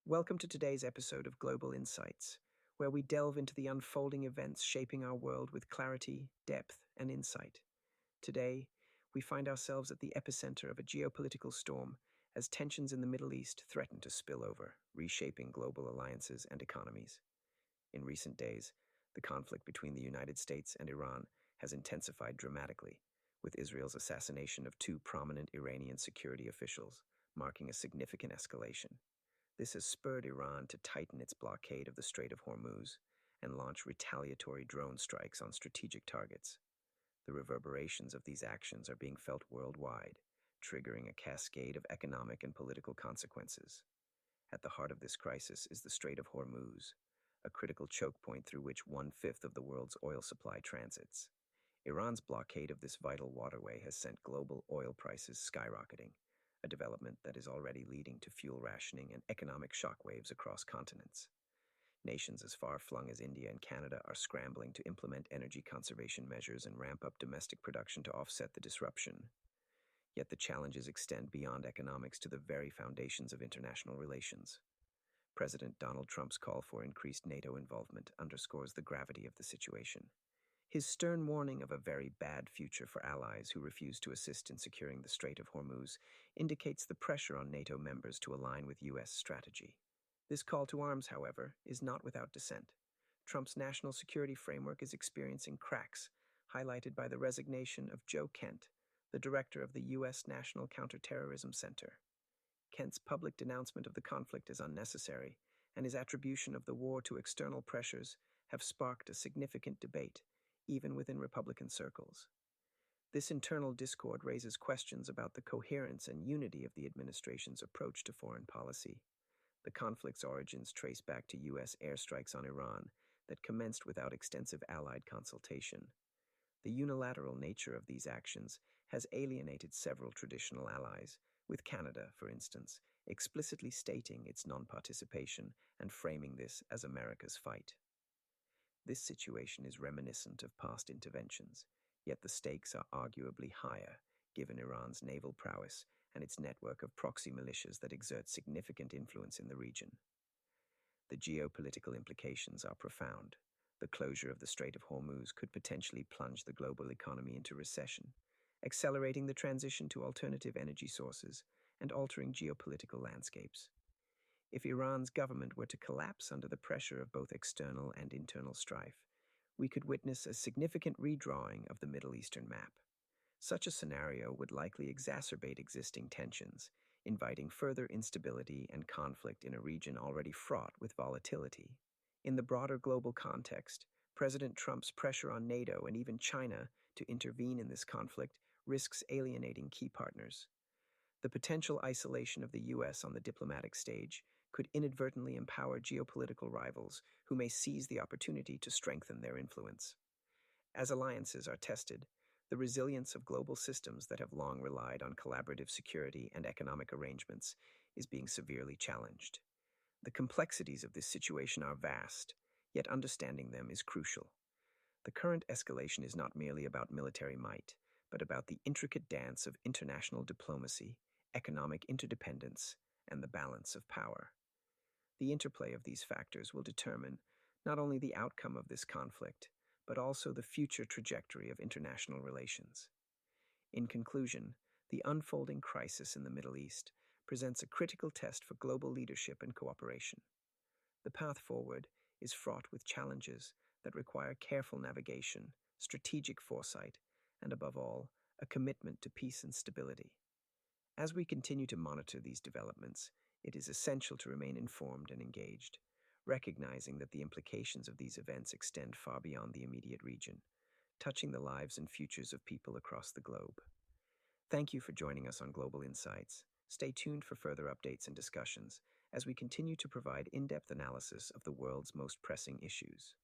Welcome to today's episode of Global Insights, where we delve into the unfolding events shaping our world with clarity, depth, and insight. Today, we find ourselves at the epicenter of a geopolitical storm as tensions in the Middle East threaten to spill over, reshaping global alliances and economies. In recent days, the conflict between the United States and Iran has intensified dramatically, with Israel's assassination of two prominent Iranian security officials marking a significant escalation. This has spurred Iran to tighten its blockade of the Strait of Hormuz and launch retaliatory drone strikes on strategic targets. The reverberations of these actions are being felt worldwide, triggering a cascade of economic and political consequences. At the heart of this crisis is the Strait of Hormuz, a critical choke point through which one-fifth of the world's oil supply transits. Iran's blockade of this vital waterway has sent global oil prices skyrocketing, a development that is already leading to fuel rationing and economic shockwaves across continents. Nations as far-flung as India and Canada are scrambling to implement energy conservation measures and ramp up domestic production to offset the disruption. Yet the challenges extend beyond economics to the very foundations of international relations. President Donald Trump's call for increased NATO involvement underscores the gravity of the situation. His stern warning of a very bad future for allies who refuse to assist in securing the Strait of Hormuz indicates the pressure on NATO members to align with U.S. strategy. This call to arms, however, is not without dissent. Trump's national security framework is experiencing cracks, highlighted by the resignation of Joe Kent, the director of the U.S. National Counterterrorism Center. Kent's public denouncement of the conflict is unnecessary, and his attribution of the war to external pressures have sparked a significant debate, even within Republican circles. This internal discord raises questions about the coherence and unity of the administration's approach to foreign policy. The conflict's origins trace back to U.S. airstrikes on Iran that commenced without extensive allied consultation. The unilateral nature of these actions has alienated several traditional allies, with Canada, for instance, explicitly stating its non-participation and framing this as America's fight. This situation is reminiscent of past interventions, yet the stakes are arguably higher, given Iran's naval prowess and its network of proxy militias that exert significant influence in the region. The geopolitical implications are profound. The closure of the Strait of Hormuz could potentially plunge the global economy into recession, accelerating the transition to alternative energy sources and altering geopolitical landscapes. If Iran's government were to collapse under the pressure of both external and internal strife, we could witness a significant redrawing of the Middle Eastern map. Such a scenario would likely exacerbate existing tensions, inviting further instability and conflict in a region already fraught with volatility. In the broader global context, President Trump's pressure on NATO and even China to intervene in this conflict risks alienating key partners. The potential isolation of the U.S. on the diplomatic stage could inadvertently empower geopolitical rivals who may seize the opportunity to strengthen their influence. As alliances are tested, the resilience of global systems that have long relied on collaborative security and economic arrangements is being severely challenged. The complexities of this situation are vast, yet understanding them is crucial. The current escalation is not merely about military might, but about the intricate dance of international diplomacy, economic interdependence, and the balance of power. The interplay of these factors will determine not only the outcome of this conflict, but also the future trajectory of international relations. In conclusion, the unfolding crisis in the Middle East presents a critical test for global leadership and cooperation. The path forward is fraught with challenges that require careful navigation, strategic foresight, and above all, a commitment to peace and stability. As we continue to monitor these developments, it is essential to remain informed and engaged, recognizing that the implications of these events extend far beyond the immediate region, touching the lives and futures of people across the globe. Thank you for joining us on Global Insights. Stay tuned for further updates and discussions as we continue to provide in-depth analysis of the world's most pressing issues.